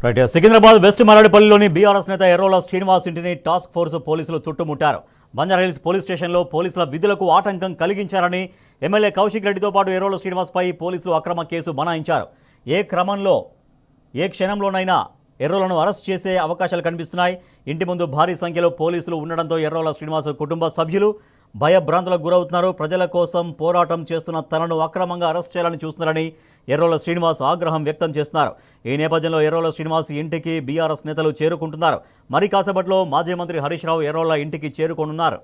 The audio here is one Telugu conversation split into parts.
రైట్. సికింద్రాబాద్ వెస్ట్ మరాడిపల్లిలోని బీఆర్ఎస్ నేత ఎర్రోల శ్రీనివాస్ ఇంటిని టాస్క్ ఫోర్స్ పోలీసులు చుట్టుముట్టారు. బంజారాహిల్స్ పోలీస్ స్టేషన్లో పోలీసుల విధులకు ఆటంకం కలిగించారని ఎమ్మెల్యే కౌశిక్ రెడ్డితో పాటు ఎర్రోల శ్రీనివాస్పై పోలీసులు అక్రమ కేసు బనాయించారు. ఏ క్షణంలోనైనా ఎర్రోలను అరెస్ట్ చేసే అవకాశాలు కనిపిస్తున్నాయి. ఇంటి ముందు భారీ సంఖ్యలో పోలీసులు ఉండడంతో ఎర్రోల శ్రీనివాస్ కుటుంబ సభ్యులు భయభ్రాంతులకు గురవుతున్నారు. ప్రజల కోసం పోరాటం చేస్తున్న తనను అక్రమంగా అరెస్ట్ చేయాలని చూస్తున్నారని ఎర్రోల శ్రీనివాస్ ఆగ్రహం వ్యక్తం చేస్తున్నారు. ఈ నేపథ్యంలో ఎర్రోల శ్రీనివాస్ ఇంటికి బీఆర్ఎస్ నేతలు చేరుకుంటున్నారు. మరి కాసేపట్లో మాజీ మంత్రి హరీష్ రావు ఎర్రోల ఇంటికి చేరుకోనున్నారు.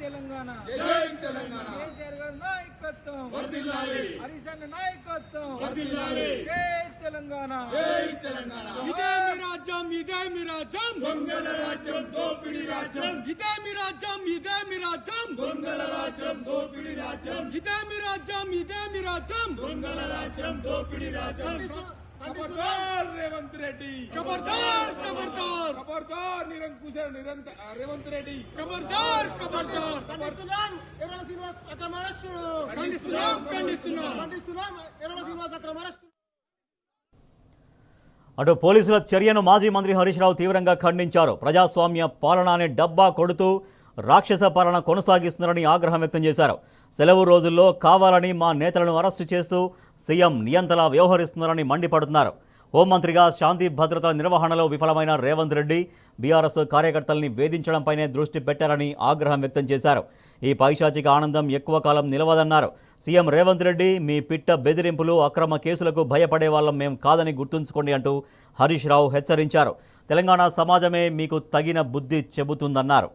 తెలంగాణ కేసీఆర్ గారి నాయకత్వం వర్ధిల్లాలి, హరీష్ అన్న నాయకత్వం వర్ధిల్లాలి. జై తెలంగాణ, జై తెలంగాణ. ఇదే మీ రాజ్యం, ఇదే మీ రాజ్యం, దొంగల రాజ్యం, దోపిడి రాజ్యం. ఇదే మీ రాజ్యం, ఇదే మీ రాజ్యం, దొంగల రాజ్యం, దోపిడి రాజ్యం. ఇదే మీ రాజ్యం, ఇదే మీ రాజ్యం, దొంగల రాజ్యం, దోపిడి రాజ్యం. खबरदार रेवंत रेड्डी, खबरदार खबरदार खबरदार निरंकुश रेवंत रेड्डी, खबरदार खबरदार खंडिస్తున్నాం ఎర్రల శ్రీనివాస్ అక్రమ అరెస్ట్, ఖండిస్తున్నాం ఎర్రల శ్రీనివాస్ అక్రమ అరెస్ట్. అటు పోలీసుల చర్యను మాజీ మంత్రి హరీష్ రావు తీవ్రంగా ఖండించారు. ప్రజాస్వామ్య పాలన అనే డబ్బా కొడుతూ రాక్షస పాలన కొనసాగిస్తున్నారని ఆగ్రహం వ్యక్తం చేశారు. సెలవు రోజుల్లో కావాలని మా నేతలను అరెస్టు చేస్తూ సీఎం నియంతలా వ్యవహరిస్తున్నారని మండిపడుతున్నారు. హోంమంత్రిగా శాంతి భద్రతల నిర్వహణలో విఫలమైన రేవంత్ రెడ్డి బీఆర్ఎస్ కార్యకర్తల్ని వేధించడంపైనే దృష్టి పెట్టారని ఆగ్రహం వ్యక్తం చేశారు. ఈ పైశాచిక ఆనందం ఎక్కువ కాలం నిలవదన్నారు. సీఎం రేవంత్ రెడ్డి, మీ పిట్ట బెదిరింపులు, అక్రమ కేసులకు భయపడే వాళ్ళం మేం కాదని గుర్తుంచుకోండి అంటూ హరీష్ రావు హెచ్చరించారు. తెలంగాణ సమాజమే మీకు తగిన బుద్ధి చెబుతుందన్నారు.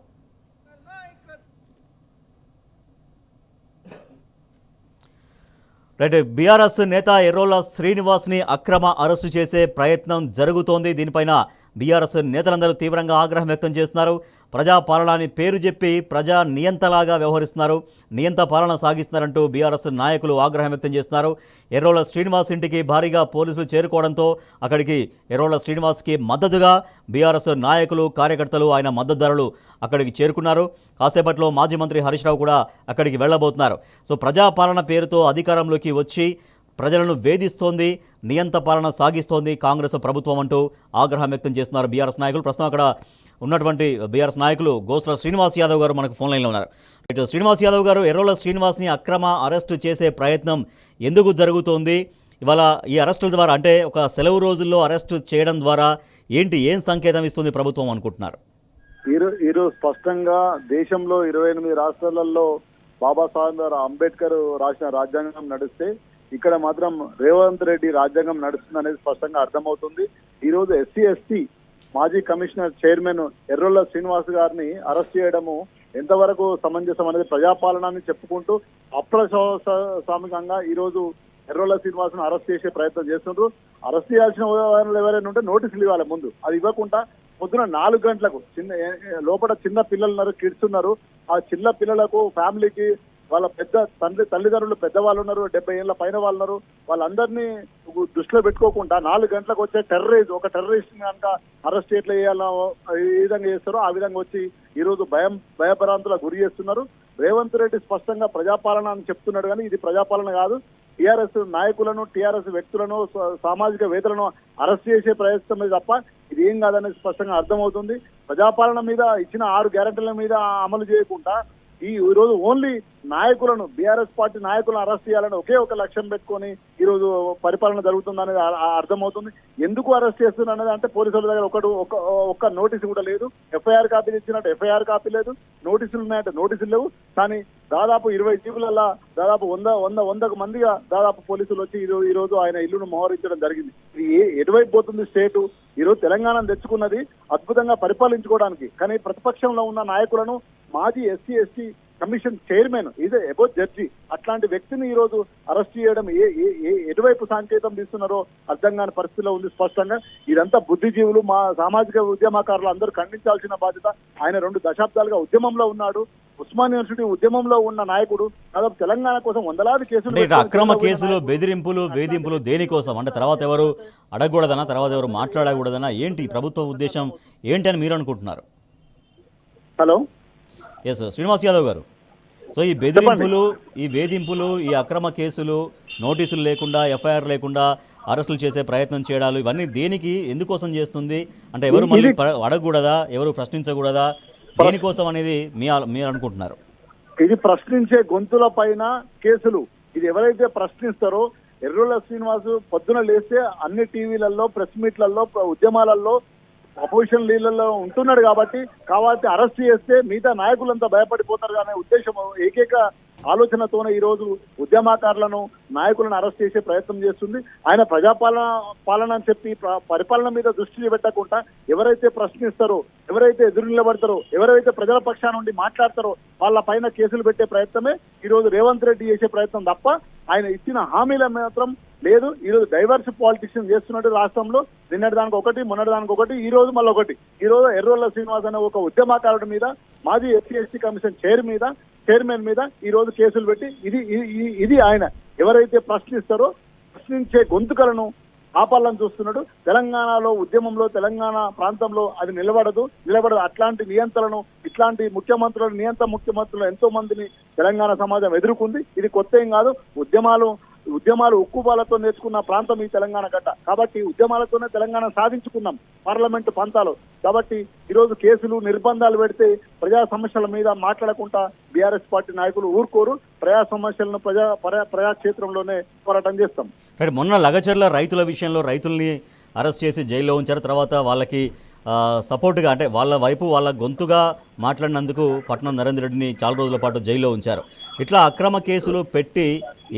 రైట్. బీఆర్ఎస్ నేత ఎర్రోల శ్రీనివాస్ని అక్రమ అరెస్టు చేసే ప్రయత్నం జరుగుతోంది. దీనిపైన బీఆర్ఎస్ నేతలందరూ తీవ్రంగా ఆగ్రహం వ్యక్తం చేస్తున్నారు. ప్రజాపాలన పేరు చెప్పి ప్రజా నియంతలాగా వ్యవహరిస్తున్నారు, నియంత పాలన సాగిస్తున్నారంటూ బీఆర్ఎస్ నాయకులు ఆగ్రహం వ్యక్తం చేస్తున్నారు. ఎర్రోల శ్రీనివాస్ ఇంటికి భారీగా పోలీసులు చేరుకోవడంతో అక్కడికి ఎర్రోల శ్రీనివాస్కి మద్దతుగా బీఆర్ఎస్ నాయకులు, కార్యకర్తలు, ఆయన మద్దతుదారులు అక్కడికి చేరుకున్నారు. కాసేపట్లో మాజీ మంత్రి హరీష్ రావు కూడా అక్కడికి వెళ్ళబోతున్నారు. సో ప్రజాపాలన పేరుతో అధికారంలోకి వచ్చి ప్రజలను వేధిస్తోంది, నియంత పాలన సాగిస్తోంది కాంగ్రెస్ ప్రభుత్వం అంటూ ఆగ్రహం వ్యక్తం చేస్తున్నారు బీఆర్ఎస్ నాయకులు. ప్రస్తుతం అక్కడ ఉన్నటువంటి బీఆర్ఎస్ నాయకులు గోస్ల శ్రీనివాస్ యాదవ్ గారు మనకు ఫోన్ లైన్లో ఉన్నారు. ఇటు శ్రీనివాస్ యాదవ్ గారు, ఎర్రోల శ్రీనివాస్ని అక్రమ అరెస్టు చేసే ప్రయత్నం ఎందుకు జరుగుతోంది? ఇవాళ ఈ అరెస్టుల ద్వారా, అంటే ఒక సెలవు రోజుల్లో అరెస్టు చేయడం ద్వారా ఏం సంకేతం ఇస్తుంది ప్రభుత్వం అనుకుంటున్నారు? ఈరోజు స్పష్టంగా దేశంలో 28 రాష్ట్రాలలో బాబాసాహెబ్ అంబేద్కర్ రాసిన రాజ్యాంగం నడిస్తే ఇక్కడ మాత్రం రేవంత్ రెడ్డి రాజ్యాంగం నడుస్తుంది అనేది స్పష్టంగా అర్థమవుతుంది. ఈరోజు ఎస్సీ ఎస్టీ మాజీ కమిషనర్ చైర్మన్ ఎర్రోల శ్రీనివాస్ గారిని అరెస్ట్ చేయడము ఎంతవరకు సమంజసం అనేది ప్రజాపాలనని చెప్పుకుంటూ అప్రజాస్వామికంగా ఈరోజు ఎర్రోల శ్రీనివాస్ను అరెస్ట్ చేసే ప్రయత్నం చేస్తుండ్రు. అరెస్ట్ చేయాల్సిన వాళ్ళు ఎవరైనా ఉంటే నోటీసులు ఇవ్వాలి ముందు. అది ఇవ్వకుండా పొద్దున 4 గంటలకు లోపల చిన్న పిల్లలు ఉన్నారు, కిడ్స్ ఉన్నారు. ఆ చిన్న పిల్లలకు, ఫ్యామిలీకి, వాళ్ళ తల్లిదండ్రులు పెద్దవాళ్ళు ఉన్నారు, 70 ఏళ్ళ పైన వాళ్ళు ఉన్నారు. వాళ్ళందరినీ దృష్టిలో పెట్టుకోకుండా 4 గంటలకు వచ్చే ఒక టెర్రరిస్ట్ కనుక అరెస్ట్ ఎట్లా చేయాలో ఈ విధంగా చేస్తారో ఆ విధంగా వచ్చి ఈరోజు భయభ్రాంతులకు గురి చేస్తున్నారు. రేవంత్ రెడ్డి స్పష్టంగా ప్రజాపాలన అని చెప్తున్నాడు, కానీ ఇది ప్రజాపాలన కాదు. టీఆర్ఎస్ నాయకులను, టీఆర్ఎస్ వ్యక్తులను, సామాజిక వేత్తలను అరెస్ట్ చేసే ప్రయత్నం తప్ప ఇది ఏం కాదనేది స్పష్టంగా అర్థమవుతుంది. ప్రజాపాలన మీద ఇచ్చిన 6 గ్యారెంటీల మీద అమలు చేయకుండా ఈ రోజు ఓన్లీ నాయకులను, బీఆర్ఎస్ పార్టీ నాయకులను అరెస్ట్ చేయాలని ఒకే ఒక లక్ష్యం పెట్టుకొని ఈరోజు పరిపాలన జరుగుతుందనేది అర్థమవుతుంది. ఎందుకు అరెస్ట్ చేస్తున్నారు అనేది, అంటే పోలీసుల దగ్గర ఒక్క నోటీసు కూడా లేదు. ఎఫ్ఐఆర్ కాపీలు ఇచ్చినట్టు ఎఫ్ఐఆర్ కాపీ లేదు, నోటీసులు ఉన్నాయంటే నోటీసులు లేవు. కానీ దాదాపు 20 జీపులలో దాదాపు 100 మందిగా దాదాపు పోలీసులు వచ్చి ఈ రోజు ఆయన ఇల్లును మోహరించడం జరిగింది. ఇది ఎటువైపు పోతుంది స్టేటు? ఈరోజు తెలంగాణను తెచ్చుకున్నది అద్భుతంగా పరిపాలించుకోవడానికి, కానీ ప్రతిపక్షంలో ఉన్న నాయకులను, మాజీ ఎస్సీ ఎస్టీ కమిషన్ చైర్మన్, ఇదే ఎబో జడ్జి, అట్లాంటి వ్యక్తిని ఈ రోజు అరెస్ట్ చేయడం ఎటువైపు సంకేతం తీస్తున్నారో అర్థం కాని పరిస్థితిలో ఉంది. స్పష్టంగా ఇదంతా బుద్ధిజీవులు, మా సామాజిక ఉద్యమకారులు అందరూ ఖండించాల్సిన బాధ్యత. ఆయన 2 దశాబ్దాలుగా ఉద్యమంలో ఉన్నాడు. ఉస్మాన్ యూనివర్సిటీ ఉద్యమంలో ఉన్న నాయకుడు. దాదాపు తెలంగాణ కోసం వందలాది కేసులు, అక్రమ కేసులు, బెదిరింపులు, వేధింపులు దేనికోసం? అంటే తర్వాత ఎవరు అడగకూడదనా, తర్వాత ఎవరు మాట్లాడకూడదనా? ఏంటి ప్రభుత్వ ఉద్దేశం ఏంటి అని మీరు అనుకుంటున్నారు? హలో ఎస్ శ్రీనివాస్ యాదవ్ గారు, సో ఈ బెదిరింపులు, ఈ వేధింపులు, ఈ అక్రమ కేసులు, నోటీసులు లేకుండా, ఎఫ్ఐఆర్ లేకుండా అరెస్టులు చేసే ప్రయత్నం చేయడాలు, ఇవన్నీ దేనికి, ఎందుకోసం చేస్తుంది? అంటే ఎవరు మళ్ళీ అడగకూడదా, ఎవరు ప్రశ్నించకూడదా, దేనికోసం అనేది మీరు అనుకుంటున్నారు? ఇది ప్రశ్నించే గొంతుల పైన కేసులు. ఇది ఎవరైతే ప్రశ్నిస్తారో, ఎర్రోల శ్రీనివాసు పొద్దున లేస్తే అన్ని టీవీలలో, ప్రెస్ మీట్లలో, ఉద్యమాలలో, అపోజిషన్ లీలలో ఉంటున్నాడు కాబట్టి అరెస్ట్ చేస్తే మిగతా నాయకులంతా భయపడిపోతారు అనే ఉద్దేశం, ఏకైక ఆలోచనతోనే ఈ రోజు ఉద్యమకారులను, నాయకులను అరెస్ట్ చేసే ప్రయత్నం చేస్తుంది. ఆయన పాలన అని చెప్పి పరిపాలన మీద దృష్టి పెట్టకుండా ఎవరైతే ప్రశ్నిస్తారో, ఎవరైతే ఎదురు నిలబడతారో, ఎవరైతే ప్రజల పక్షాన నుండి మాట్లాడతారో వాళ్ళ పైన కేసులు పెట్టే ప్రయత్నమే ఈ రోజు రేవంత్ రెడ్డి చేసే ప్రయత్నం తప్ప ఆయన ఇచ్చిన హామీల మాత్రం లేదు. ఈ రోజు డైవర్స్ పాలిటిక్స్ చేస్తున్నట్టు రాష్ట్రంలో, నిన్నటి దానికి ఒకటి, మొన్నటి దానికి ఒకటి, ఈ రోజు మళ్ళీ ఒకటి. ఈ రోజు ఎర్రోల శ్రీనివాస్ అనే ఒక ఉద్యమకారుడి మీద, మాజీ ఎస్సీ కమిషన్ చైర్మన్ మీద ఈ రోజు కేసులు పెట్టి ఇది ఆయన ఎవరైతే ప్రశ్నించే గొంతుకలను ఆపాలని చూస్తున్నాడు. తెలంగాణలో ఉద్యమంలో, తెలంగాణ ప్రాంతంలో అది నిలబడదు. అట్లాంటి నియంత్రణను, ఇట్లాంటి ముఖ్యమంత్రులు ఎంతో మందిని తెలంగాణ సమాజం ఎదుర్కొంది. ఇది కొత్త ఏం కాదు. ఉద్యమాలు ఉక్కుబాలతో నేర్చుకున్న ప్రాంతం ఈ తెలంగాణ గడ్డ. కాబట్టి ఉద్యమాలతోనే తెలంగాణ సాధించుకున్నాం పార్లమెంటు పంతాలు. కాబట్టి ఈరోజు కేసులు, నిర్బంధాలు పెడితే ప్రజా సమస్యల మీద మాట్లాడకుండా బీఆర్ఎస్ పార్టీ నాయకులు ఊరుకోరు. ప్రజా సమస్యలను ప్రజాక్షేత్రంలోనే పోరాటం చేస్తాం. మొన్న లగచర్ల రైతుల విషయంలో రైతుల్ని అరెస్ట్ చేసి జైల్లో ఉంచారు. తర్వాత వాళ్ళకి సపోర్ట్గా, అంటే వాళ్ళ వైపు, వాళ్ళ గొంతుగా మాట్లాడినందుకు పట్నం నరేందర్ రెడ్డిని చాలా రోజుల పాటు జైల్లో ఉంచారు. ఇట్లా అక్రమ కేసులు పెట్టి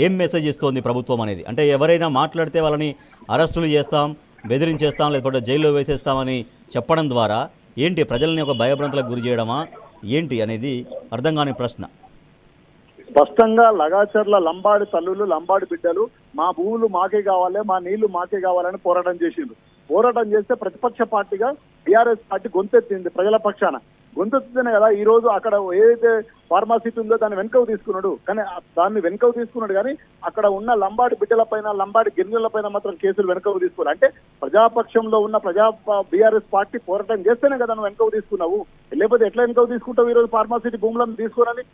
ఏం మెసేజ్ ఇస్తోంది ప్రభుత్వం అనేది? అంటే ఎవరైనా మాట్లాడితే వాళ్ళని అరెస్టులు చేస్తాం, బెదిరించేస్తాం, లేకపోతే జైల్లో వేసేస్తామని చెప్పడం ద్వారా ఏంటి, ప్రజల్ని ఒక భయభ్రాంతులకు గురి చేయడమా ఏంటి అనేది అర్థం కాని ప్రశ్న. స్పష్టంగా లగాచర్ల లంబాడి తల్లులు, లంబాడి బిడ్డలు మా భూములు మాకే కావాలి, మా నీళ్లు మాకే కావాలని పోరాటం చేసిండ్రు. పోరాటం చేస్తే ప్రతిపక్ష పార్టీగా బీఆర్ఎస్ పార్టీ గొంతెత్తింది. ప్రజల పక్షాన గొంతెత్తితేనే కదా ఈ రోజు అక్కడ ఏదైతే ఫార్మాసిటీ ఉందో దాన్ని వెనుకకు తీసుకున్నాడు. కానీ అక్కడ ఉన్న లంబాడి బిడ్డల పైన, లంబాడి గిరిజనుల పైన మాత్రం కేసులు వెనుకకు తీసుకోవాలి. అంటే ప్రజాపక్షంలో ఉన్న బీఆర్ఎస్ పార్టీ పోరాటం చేస్తేనే కదా నువ్వు వెనుకకు తీసుకున్నావు. లేకపోతే ఎట్లా వెనుకకు తీసుకుంటావు? ఈ రోజు ఫార్మాసిటీ భూములను తీసుకోనని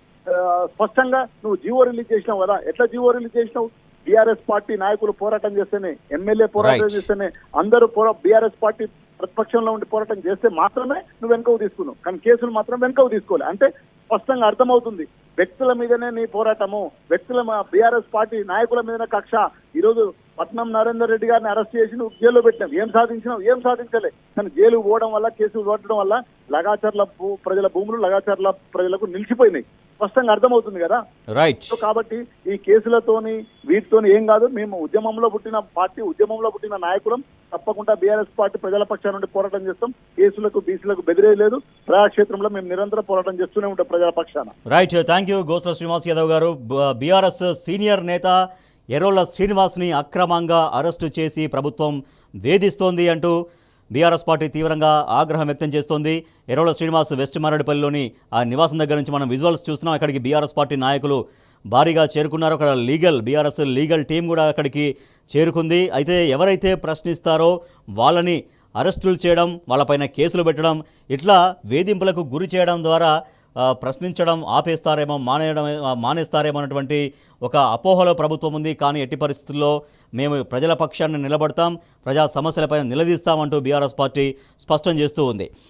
స్పష్టంగా నువ్వు జీవో రిలీజ్ చేసినావు కదా. ఎట్లా జీవో రిలీజ్ చేసినావు? బీఆర్ఎస్ పార్టీ నాయకులు పోరాటం చేస్తేనే, ఎమ్మెల్యే పోరాటం చేస్తేనే, అందరూ బీఆర్ఎస్ పార్టీ ప్రతిపక్షంలో ఉండి పోరాటం చేస్తే మాత్రమే నువ్వు వెనుకకు తీసుకున్నావు. కానీ కేసులు మాత్రం వెనుకకు తీసుకోవాలి. అంటే స్పష్టంగా అర్థమవుతుంది వ్యక్తుల మీదనే నీ పోరాటము, బీఆర్ఎస్ పార్టీ నాయకుల మీదనే కక్ష. ఈరోజు పట్నం నరేందర్ రెడ్డి గారిని అరెస్ట్ చేసి నువ్వు జైల్లో పెట్టినావు. ఏం సాధించలే. కానీ జైలు పోవడం వల్ల, కేసులు పట్టడం వల్ల లగాచర్ల ప్రజల భూములు, లగాచర్ల ప్రజలకు నిలిచిపోయినాయి. స్పష్టంగా అర్థమవుతుంది కదా. రైట్. సో కాబట్టి ఈ కేసులతోని వీటితోని ఏం కాదు. మేము ఉద్యమంలో పుట్టిన పార్టీ, ఉద్యమంలో పుట్టిన నాయకులం. తప్పకుండా బీఆర్ఎస్ పార్టీ ప్రజల పక్షాన నుండి పోరాటం చేస్తాం. కేసులకు, బీసీలకు బెదిరేయలేదు. ప్రజాక్షేత్రంలో మేము నిరంతరం పోరాటం చేస్తూనే ఉంటాం ప్రజల పక్షాన. Right, thank you Gosula Srinivas Yadav garu. BRS senior నేత ఎర్రోల శ్రీనివాస్ని అక్రమంగా అరెస్టు చేసి ప్రభుత్వం వేధిస్తోంది అంటూ బీఆర్ఎస్ పార్టీ తీవ్రంగా ఆగ్రహం వ్యక్తం చేస్తోంది. ఎర్రోల శ్రీనివాస్ వెస్ట్ మారేడుపల్లిలోని ఆ నివాసం దగ్గర నుంచి మనం విజువల్స్ చూస్తున్నాం. అక్కడికి బీఆర్ఎస్ పార్టీ నాయకులు భారీగా చేరుకున్నారు. అక్కడ బీఆర్ఎస్ లీగల్ టీం కూడా అక్కడికి చేరుకుంది. అయితే ఎవరైతే ప్రశ్నిస్తారో వాళ్ళని అరెస్టులు చేయడం, వాళ్ళపైన కేసులు పెట్టడం, ఇట్లా వేధింపులకు గురి చేయడం ద్వారా ప్రశ్నించడం ఆపేస్తారేమో, మానేస్తారేమో అన్నటువంటి ఒక అపోహలో ప్రభుత్వం ఉంది. కానీ ఎట్టి పరిస్థితుల్లో మేము ప్రజల పక్షాన్ని నిలబడతాం, ప్రజా సమస్యలపైన నిలదీస్తామంటూ బీఆర్ఎస్ పార్టీ స్పష్టం చేస్తూ ఉంది.